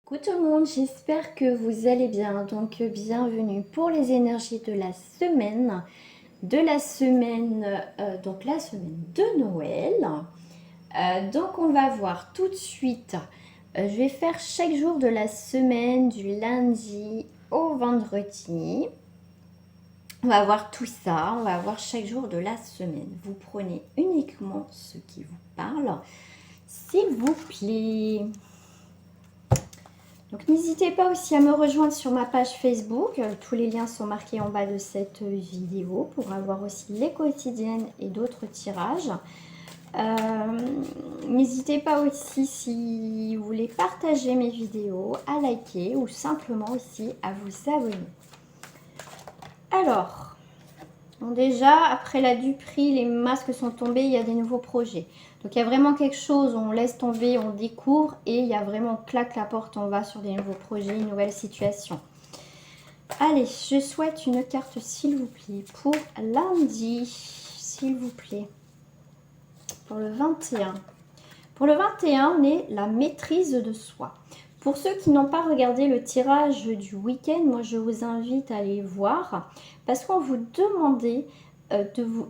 Coucou tout le monde, j'espère que vous allez bien. Donc bienvenue pour les énergies de la semaine, donc la semaine de Noël. Donc on va voir tout de suite. Je vais faire chaque jour de la semaine, du lundi au vendredi. On va voir tout ça, on va voir chaque jour de la semaine. Vous prenez uniquement ce qui vous parle, s'il vous plaît. Donc n'hésitez pas aussi à me rejoindre sur ma page Facebook. Tous les liens sont marqués en bas de cette vidéo pour avoir aussi les quotidiennes et d'autres tirages. N'hésitez pas aussi, si vous voulez partager mes vidéos, à liker ou simplement aussi à vous abonner. Alors, bon déjà, après la duperie, les masques sont tombés, il y a des nouveaux projets. Donc il y a vraiment quelque chose, on laisse tomber, on découvre et il y a vraiment claque la porte, on va sur des nouveaux projets, une nouvelle situation. Allez, je souhaite une carte s'il vous plaît pour lundi, s'il vous plaît. Pour le 21. Pour le 21, on est la maîtrise de soi. Pour ceux qui n'ont pas regardé le tirage du week-end, moi je vous invite à aller voir parce qu'on vous demandait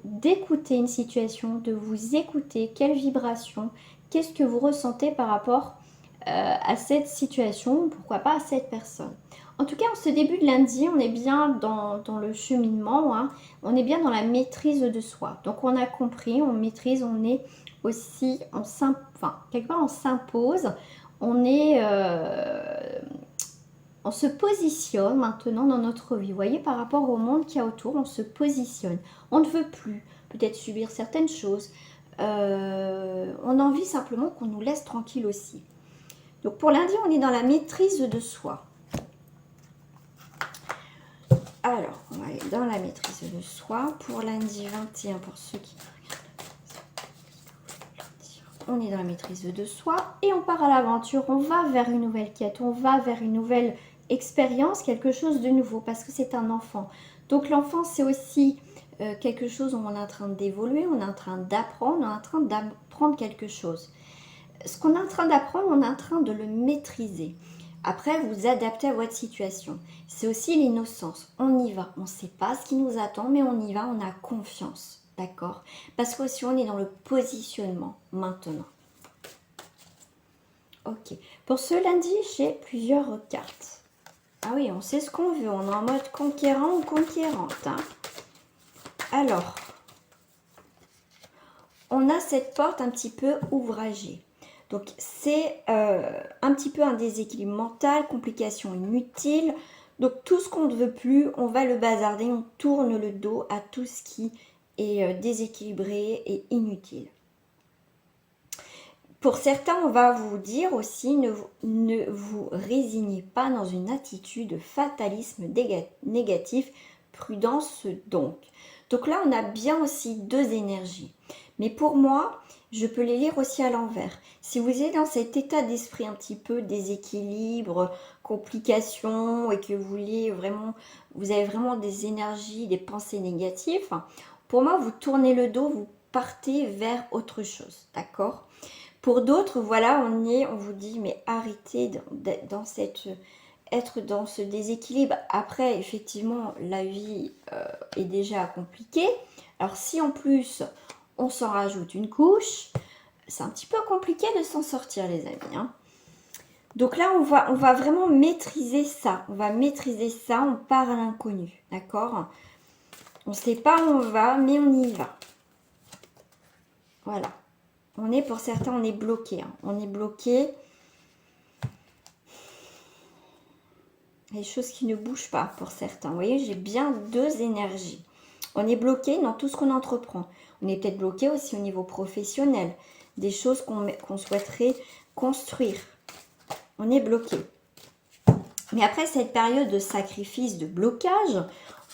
d'écouter une situation, de vous écouter, quelle vibration, qu'est-ce que vous ressentez par rapport à cette situation, pourquoi pas à cette personne. En tout cas, en ce début de lundi, on est bien dans le cheminement, hein, on est bien dans la maîtrise de soi. Donc on a compris, on maîtrise, on est aussi, quelque part on s'impose, on se positionne maintenant dans notre vie. Vous voyez, par rapport au monde qu'il y a autour, on se positionne. On ne veut plus peut-être subir certaines choses. On a envie simplement qu'on nous laisse tranquille aussi. Donc pour lundi, on est dans la maîtrise de soi. Alors, on va aller dans la maîtrise de soi. Pour lundi 21, pour ceux qui... On est dans la maîtrise de soi et on part à l'aventure. On va vers une nouvelle quête, on va vers une nouvelle expérience, quelque chose de nouveau parce que c'est un enfant. Donc l'enfant, c'est aussi quelque chose où on est en train d'évoluer, on est en train d'apprendre, on est en train d'apprendre quelque chose. Ce qu'on est en train d'apprendre, on est en train de le maîtriser. Après, vous adaptez à votre situation. C'est aussi l'innocence. On y va. On ne sait pas ce qui nous attend, mais on y va, on a confiance. D'accord? Parce que si on est dans le positionnement maintenant. Ok. Pour ce lundi, j'ai plusieurs cartes. Ah oui, on sait ce qu'on veut. On est en mode conquérant ou conquérante. Hein. Alors, on a cette porte un petit peu ouvragée. Donc, c'est un petit peu un déséquilibre mental, complications inutiles. Donc, tout ce qu'on ne veut plus, on va le bazarder, on tourne le dos à tout ce qui est déséquilibré et inutile. Pour certains, on va vous dire aussi, ne vous résignez pas dans une attitude de fatalisme négatif, prudence donc. Donc là, on a bien aussi deux énergies. Mais pour moi, je peux les lire aussi à l'envers. Si vous êtes dans cet état d'esprit un petit peu déséquilibre, complication et que vous avez vraiment des énergies, des pensées négatives, pour moi, vous tournez le dos, vous partez vers autre chose, d'accord ? Pour d'autres, voilà, on vous dit, mais arrêtez être dans ce déséquilibre. Après, effectivement, la vie est déjà compliquée. Alors, si en plus, on s'en rajoute une couche, c'est un petit peu compliqué de s'en sortir, les amis. Hein. Donc là, on va vraiment maîtriser ça. On va maîtriser ça, on part à l'inconnu, d'accord? On ne sait pas où on va, mais on y va. Voilà. Pour certains, on est bloqué. Hein. On est bloqué. Les choses qui ne bougent pas pour certains. Vous voyez, j'ai bien deux énergies. On est bloqué dans tout ce qu'on entreprend. On est peut-être bloqué aussi au niveau professionnel. Des choses qu'on souhaiterait construire. On est bloqué. Mais après cette période de sacrifice, de blocage,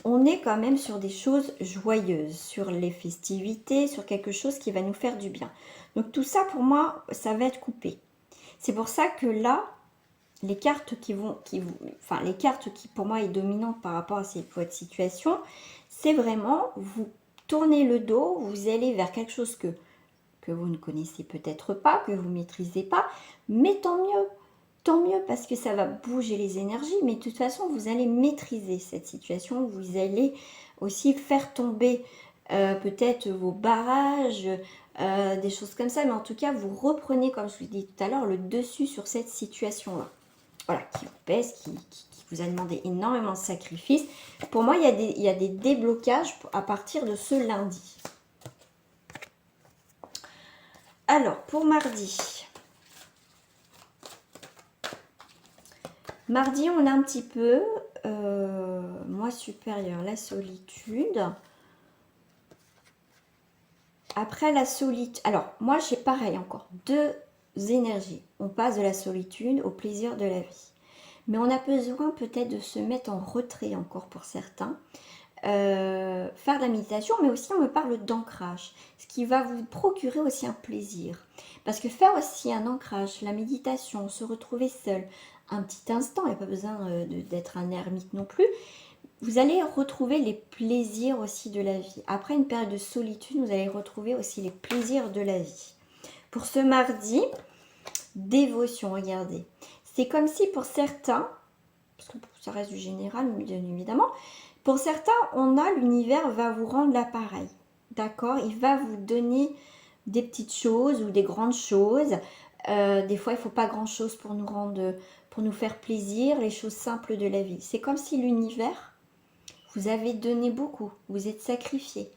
on est quand même sur des choses joyeuses, sur les festivités, sur quelque chose qui va nous faire du bien. Donc tout ça, pour moi, ça va être coupé. C'est pour ça que là, les cartes qui pour moi est dominante par rapport à votre situation, c'est vraiment vous tournez le dos, vous allez vers quelque chose que vous ne connaissez peut-être pas, que vous ne maîtrisez pas, mais tant mieux. tant mieux parce que ça va bouger les énergies, mais de toute façon, vous allez maîtriser cette situation, vous allez aussi faire tomber peut-être vos barrages, des choses comme ça, mais en tout cas, vous reprenez, comme je vous dis tout à l'heure, le dessus sur cette situation-là. Voilà, qui vous pèse, qui vous a demandé énormément de sacrifices. Pour moi, il y a des déblocages à partir de ce lundi. Alors, pour mardi. Mardi, on a un petit peu, moi supérieur, la solitude. Après la solitude, alors moi j'ai pareil encore, deux énergies. On passe de la solitude au plaisir de la vie. Mais on a besoin peut-être de se mettre en retrait encore pour certains. Faire de la méditation, mais aussi on me parle d'ancrage, ce qui va vous procurer aussi un plaisir. Parce que faire aussi un ancrage, la méditation, se retrouver seul, un petit instant, il n'y a pas besoin d'être un ermite non plus, vous allez retrouver les plaisirs aussi de la vie. Après une période de solitude, vous allez retrouver aussi les plaisirs de la vie. Pour ce mardi, dévotion, regardez. C'est comme si pour certains, parce que ça reste du général, bien évidemment, pour certains, l'univers va vous rendre l'appareil. D'accord? Il va vous donner des petites choses ou des grandes choses. Des fois, il ne faut pas grand-chose pour nous faire plaisir, les choses simples de la vie. C'est comme si l'univers vous avez donné beaucoup, vous êtes sacrifié.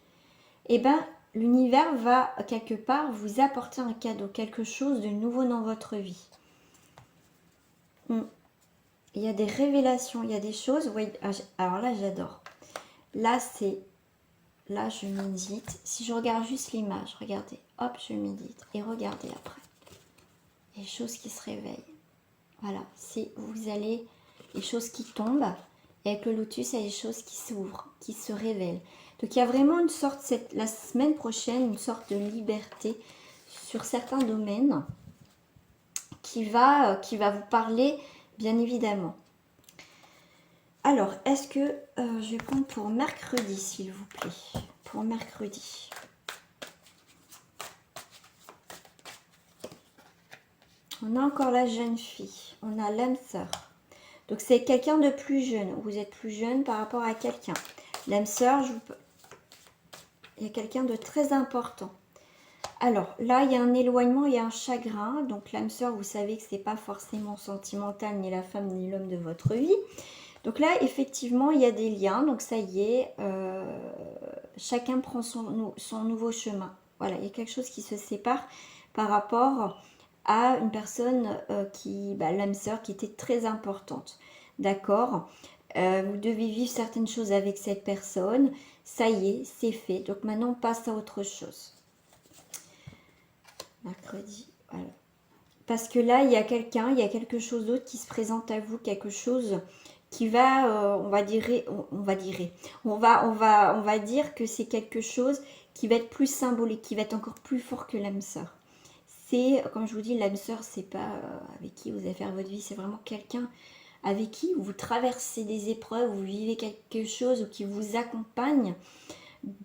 Et bien, l'univers va quelque part vous apporter un cadeau, quelque chose de nouveau dans votre vie. Il y a des révélations, il y a des choses. Oui, alors là, j'adore. Là, je médite. Si je regarde juste l'image, regardez, hop, je médite. Et regardez après. Les choses qui se réveillent. Voilà, c'est vous allez, les choses qui tombent. Et avec le lotus, il y a des choses qui s'ouvrent, qui se révèlent. Donc, il y a vraiment une sorte, la semaine prochaine, une sorte de liberté sur certains domaines qui va vous parler, bien évidemment. Alors, est-ce que je vais prendre pour mercredi, s'il vous plaît. Pour mercredi. On a encore la jeune fille. On a l'âme sœur. Donc, c'est quelqu'un de plus jeune. Vous êtes plus jeune par rapport à quelqu'un. L'âme sœur, il y a quelqu'un de très important. Alors, là, il y a un éloignement, il y a un chagrin. Donc, l'âme sœur, vous savez que ce n'est pas forcément sentimental, ni la femme, ni l'homme de votre vie. Donc là, effectivement, il y a des liens. Donc, ça y est, chacun prend son nouveau chemin. Voilà, il y a quelque chose qui se sépare par rapport à une personne l'âme sœur, qui était très importante. D'accord? Vous devez vivre certaines choses avec cette personne. Ça y est, c'est fait. Donc, maintenant, on passe à autre chose. Mercredi, voilà. Parce que là, il y a quelque chose d'autre qui se présente à vous, quelque chose qui va, on va dire que c'est quelque chose qui va être plus symbolique, qui va être encore plus fort que l'âme sœur. C'est, comme je vous dis, l'âme sœur, c'est pas avec qui vous allez faire votre vie, c'est vraiment quelqu'un avec qui vous traversez des épreuves, vous vivez quelque chose ou qui vous accompagne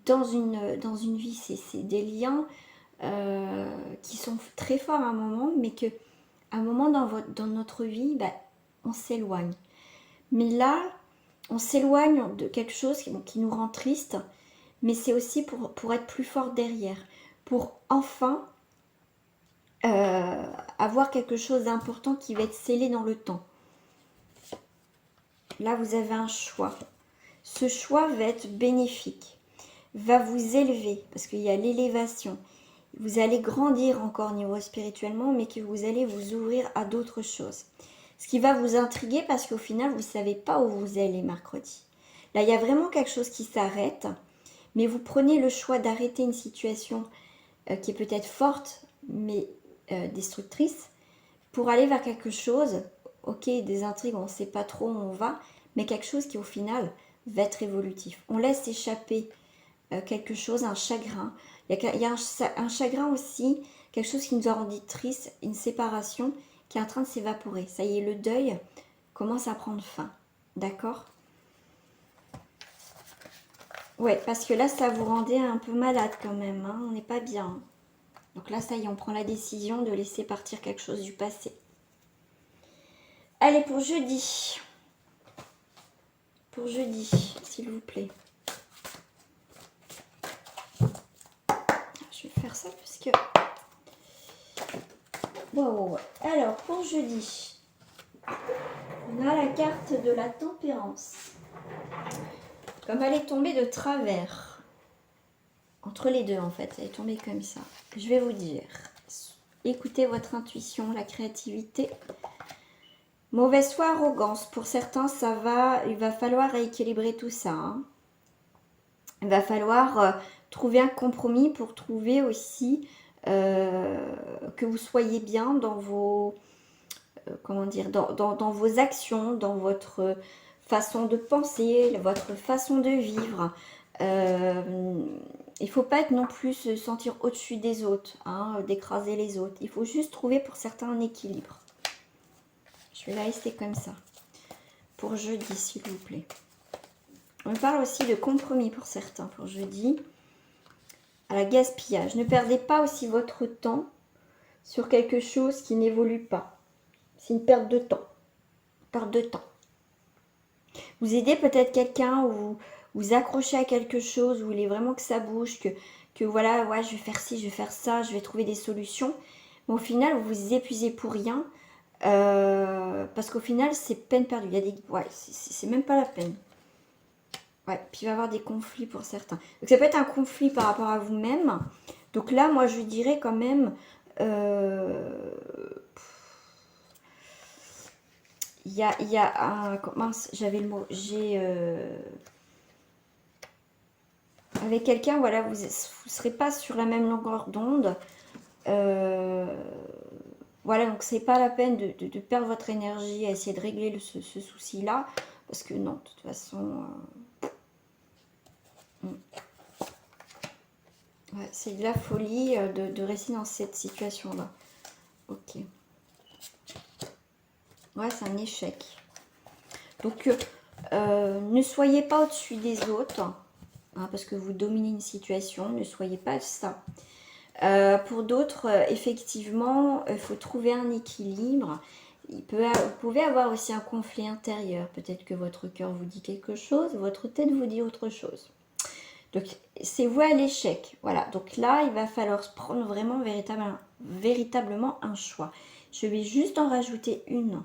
dans une vie. C'est des liens qui sont très forts à un moment, mais que à un moment dans notre vie, on s'éloigne. Mais là, on s'éloigne de quelque chose qui nous rend triste, mais c'est aussi pour être plus fort derrière, pour enfin avoir quelque chose d'important qui va être scellé dans le temps. Là, vous avez un choix. Ce choix va être bénéfique, va vous élever, parce qu'il y a l'élévation. Vous allez grandir encore au niveau spirituellement, mais que vous allez vous ouvrir à d'autres choses. Ce qui va vous intriguer parce qu'au final, vous ne savez pas où vous allez mercredi. Là, il y a vraiment quelque chose qui s'arrête, mais vous prenez le choix d'arrêter une situation qui est peut-être forte, mais destructrice, pour aller vers quelque chose, ok, des intrigues, on ne sait pas trop où on va, mais quelque chose qui au final va être évolutif. On laisse échapper quelque chose, un chagrin. Il y a un chagrin aussi, quelque chose qui nous a rendu triste, une séparation qui est en train de s'évaporer. Ça y est, le deuil commence à prendre fin. D'accord? Ouais, parce que là, ça vous rendait un peu malade quand même. Hein, on n'est pas bien. Donc là, ça y est, on prend la décision de laisser partir quelque chose du passé. Allez, pour jeudi. Pour jeudi, s'il vous plaît. Je vais faire ça parce que... Wow. Alors, pour jeudi, on a la carte de la tempérance. Comme elle est tombée de travers, entre les deux en fait, elle est tombée comme ça. Je vais vous dire, écoutez votre intuition, la créativité. Mauvaise foi, arrogance. Pour certains, ça va, il va falloir rééquilibrer tout ça. Hein. Il va falloir trouver un compromis pour trouver aussi que vous soyez bien dans vos, comment dire, dans vos actions, dans votre façon de penser, votre façon de vivre. Il ne faut pas être non plus se sentir au-dessus des autres, hein, d'écraser les autres. Il faut juste trouver pour certains un équilibre. Je vais la rester comme ça. Pour jeudi, s'il vous plaît. On parle aussi de compromis pour certains pour jeudi. À la gaspillage. Ne perdez pas aussi votre temps sur quelque chose qui n'évolue pas. C'est une perte de temps. Perte de temps. Vous aidez peut-être quelqu'un ou vous accrochez à quelque chose où il est vraiment que ça bouge, que voilà, ouais, je vais faire ci, je vais faire ça, je vais trouver des solutions. Mais au final, vous vous épuisez pour rien. Parce qu'au final, c'est peine perdue. Il y a des... Ouais, c'est même pas la peine. Ouais, puis il va y avoir des conflits pour certains. Donc ça peut être un conflit par rapport à vous-même. Donc là, moi, je dirais quand même... Il y a un... Mince, j'avais le mot. J'ai... Avec quelqu'un, voilà, vous ne serez pas sur la même longueur d'onde. Voilà, donc c'est pas la peine de perdre votre énergie à essayer de régler ce souci-là. Parce que non, de toute façon... Ouais, c'est de la folie de rester dans cette situation-là. Ok. Ouais, c'est un échec. Donc, ne soyez pas au-dessus des autres, hein, parce que vous dominez une situation. Ne soyez pas ça. Pour d'autres, effectivement, il faut trouver un équilibre. Vous pouvez avoir aussi un conflit intérieur. Peut-être que votre cœur vous dit quelque chose, votre tête vous dit autre chose. Donc, c'est voué à l'échec. Voilà. Donc là, il va falloir se prendre vraiment véritablement un choix. Je vais juste en rajouter une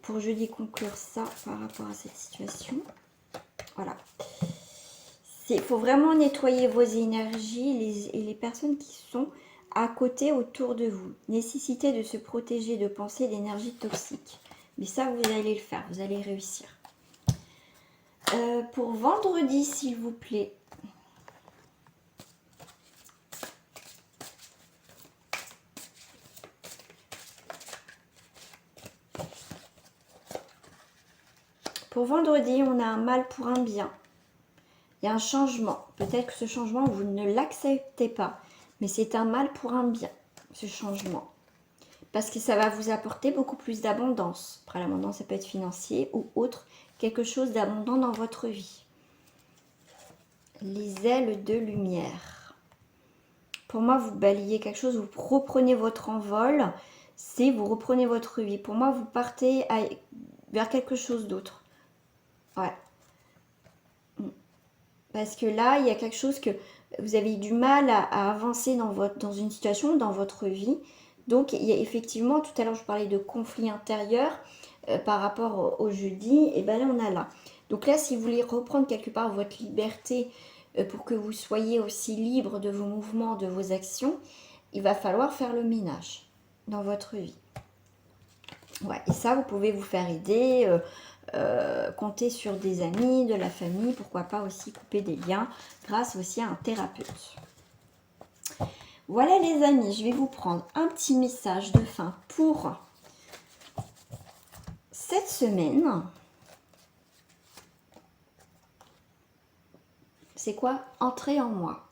pour jeudi conclure ça par rapport à cette situation. Voilà. Il faut vraiment nettoyer vos énergies et les personnes qui sont à côté, autour de vous. Nécessité de se protéger de pensées d'énergie toxique. Mais ça, vous allez le faire. Vous allez réussir. Pour vendredi, s'il vous plaît. Pour vendredi, on a un mal pour un bien. Il y a un changement. Peut-être que ce changement, vous ne l'acceptez pas. Mais c'est un mal pour un bien, ce changement. Parce que ça va vous apporter beaucoup plus d'abondance. Après, l'abondance, ça peut être financier ou autre. Quelque chose d'abondant dans votre vie. Les ailes de lumière. Pour moi, vous balayez quelque chose. Vous reprenez votre envol. C'est vous reprenez votre vie. Pour moi, vous partez vers quelque chose d'autre. Ouais. Parce que là, il y a quelque chose que vous avez du mal à avancer dans une situation, dans votre vie. Donc, il y a effectivement, tout à l'heure, je parlais de conflit intérieur par rapport au jeudi. Et bien là, on a là. Donc là, si vous voulez reprendre quelque part votre liberté pour que vous soyez aussi libre de vos mouvements, de vos actions, il va falloir faire le ménage dans votre vie. Ouais, et ça, vous pouvez vous faire aider... compter sur des amis, de la famille, pourquoi pas aussi couper des liens grâce aussi à un thérapeute. Voilà les amis, je vais vous prendre un petit message de fin pour cette semaine. C'est quoi? Entrer en moi.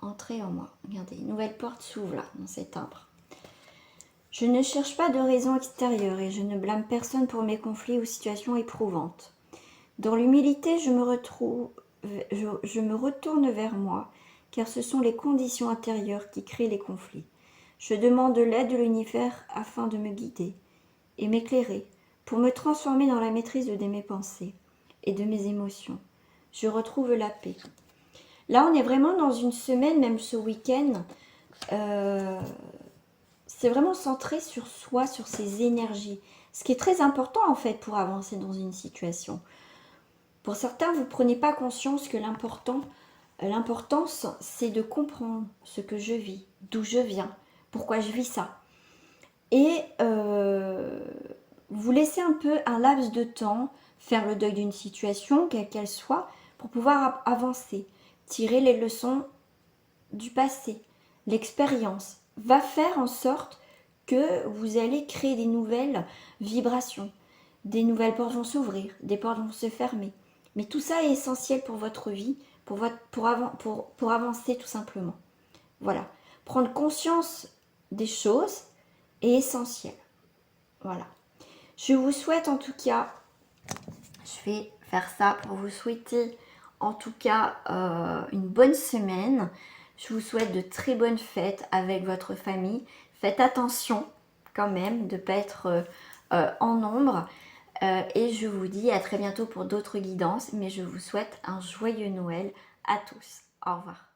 Entrer en moi. Regardez, une nouvelle porte s'ouvre là, dans cet arbre. Je ne cherche pas de raison extérieure et je ne blâme personne pour mes conflits ou situations éprouvantes. Dans l'humilité, je me retourne vers moi, car ce sont les conditions intérieures qui créent les conflits. Je demande l'aide de l'univers afin de me guider et m'éclairer pour me transformer dans la maîtrise de mes pensées et de mes émotions. Je retrouve la paix. Là, on est vraiment dans une semaine, même ce week-end, c'est vraiment centré sur soi, sur ses énergies. Ce qui est très important en fait pour avancer dans une situation. Pour certains, vous ne prenez pas conscience que l'importance, c'est de comprendre ce que je vis, d'où je viens, pourquoi je vis ça. Et vous laissez un peu un laps de temps, faire le deuil d'une situation, quelle qu'elle soit, pour pouvoir avancer, tirer les leçons du passé. L'expérience va faire en sorte que vous allez créer des nouvelles vibrations. Des nouvelles portes vont s'ouvrir, des portes vont se fermer. Mais tout ça est essentiel pour votre vie, pour avancer tout simplement. Voilà. Prendre conscience des choses est essentiel. Voilà. Je vous souhaite en tout cas, je vais faire ça pour vous souhaiter en tout cas une bonne semaine. Je vous souhaite de très bonnes fêtes avec votre famille. Faites attention quand même de ne pas être en nombre. Et je vous dis à très bientôt pour d'autres guidances. Mais je vous souhaite un joyeux Noël à tous. Au revoir.